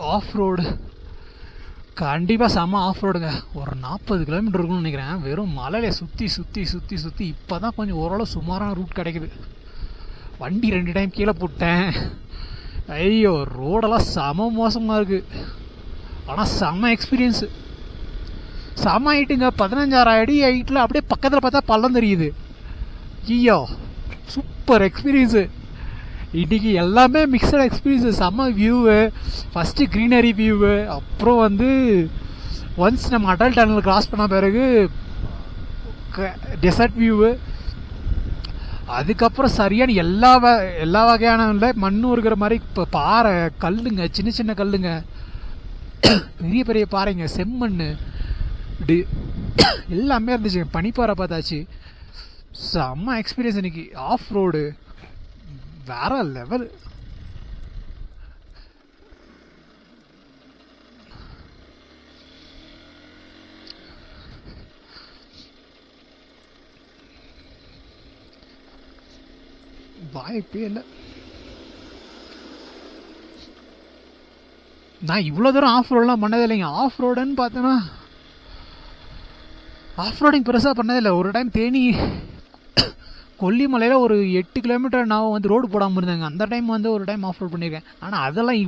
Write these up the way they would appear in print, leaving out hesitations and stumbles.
Off road கண்டிப்பாக செம்ம of ரோடுங்க. ஒரு 40 கிலோமீட்டர் இருக்குன்னு நினைக்கிறேன். வெறும் மலையில சுற்றி சுற்றி சுற்றி சுற்றி இப்போ தான் கொஞ்சம் ஓரளவு சுமாரான ரூட் கிடைக்குது. வண்டி 2 டைம் கீழே போட்டேன். ஐயோ, ரோடெல்லாம் செம மோசமாக இருக்குது. ஆனால் செம்ம எக்ஸ்பீரியன்ஸு. செம ஹைட்டுங்க. 15,000 அடி ஹைட்டில் அப்படியே பக்கத்தில் பார்த்தா பள்ளம் தெரியுது. ஐயோ, சூப்பர் எக்ஸ்பீரியன்ஸு. இன்றைக்கி எல்லாமே மிக்சட் எக்ஸ்பீரியன்ஸு. செம்ம வியூவு. ஃபஸ்ட்டு க்ரீனரி வியூவு, அப்புறம் வந்து ஒன்ஸ் நம்ம அடல் டனல் கிராஸ் பண்ண பிறகு டெசர்ட் வியூவு, அதுக்கப்புறம் சரியான எல்லா வகையான இல்லை மண்ணும் இருக்கிற மாதிரி இப்போ பாறை கல்லுங்க, சின்ன சின்ன கல்லுங்க, பெரிய பெரிய பாறைங்க, செம்மண் எல்லாமே இருந்துச்சு. பனிப்பாறை பார்த்தாச்சு. செம்ம எக்ஸ்பீரியன்ஸ். இன்னைக்கு ஆஃப் ரோடு வேற லெவல். வாய்ப்பே இல்லை. நான் இவ்வளோ தூரம் ஆஃப் ரோடெலாம் பண்ணதே இல்லைங்க. ஆஃப் ரோடுன்னு பார்த்தோன்னா ஆஃப் ரோடிங் பெருசாக பண்ணதே இல்லை. ஒரு டைம் தேனி கொல்லிமலையில் ஒரு 8 கிலோமீட்டர் நான் வந்து ரோடு போடாமல் இருந்தாங்க. அந்த டைம் வந்து ஒரு டைம் ஆஃப் ரோட் பண்ணியிருக்கேன். ஆனால் அதெல்லாம்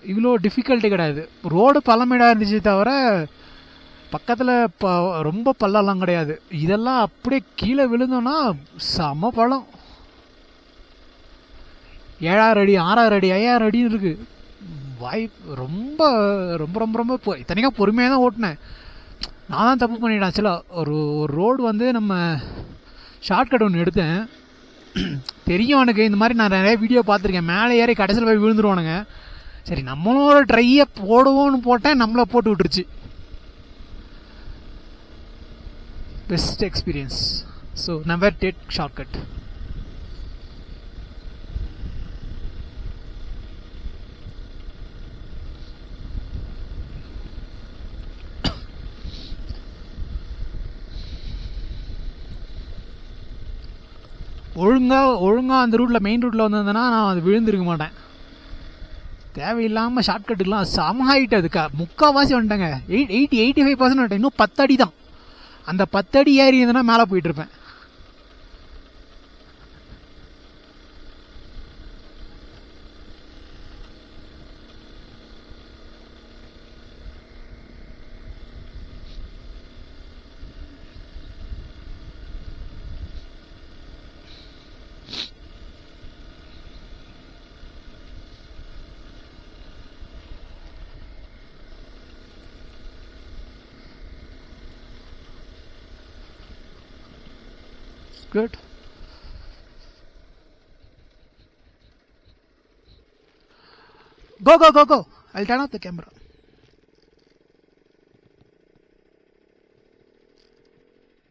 இவ்வளோ டிஃபிகல்ட்டி கிடையாது. ரோடு பள்ளமேடாக இருந்துச்சு தவிர பக்கத்தில் ரொம்ப பள்ளம்லாம் கிடையாது. இதெல்லாம் அப்படியே கீழே விழுந்தோன்னா செம பள்ளம். 7,000 அடி 6,000 அடி 5,000 அடின்னு இருக்குது. ரொம்ப ரொம்ப ரொம்ப ரொம்ப இத்தனைக்காக பொறுமையாக தான் ஓட்டினேன். நான் தான் தப்பு பண்ணிட்டேன். ஆக்சுவலாக ஒரு ரோடு வந்து நம்ம ஷார்ட்கட் ஒன்று எடுத்தேன். தெரியும் எனக்கு, இந்த மாதிரி நான் நிறைய வீடியோ பார்த்துருக்கேன். மேலே ஏறி கடைசியில் போய் விழுந்துருவானுங்க. சரி, நம்மளும் ஒரு ட்ரையை போடுவோன்னு போட்டேன், நம்மளை போட்டு விட்டுருச்சு. Best experience. So never take shortcut. ஒழுங்காக அந்த ரூட்டில் மெயின் ரூட்டில் வந்திருந்தேன்னா நான் அது விழுந்திருக்க மாட்டேன். தேவையில்லாமல் ஷார்ட்கட்டுக்கெலாம் செம ஹைட். அதுக்கு முக்கால்வாசி வந்துட்டேங்க. 85% வந்துட்டேன். இன்னும் 10 அடி தான். அந்த 10 அடி ஏறி இருந்தேன்னா மேலே போயிட்டுருப்பேன். Good. Go. I'll turn off the camera.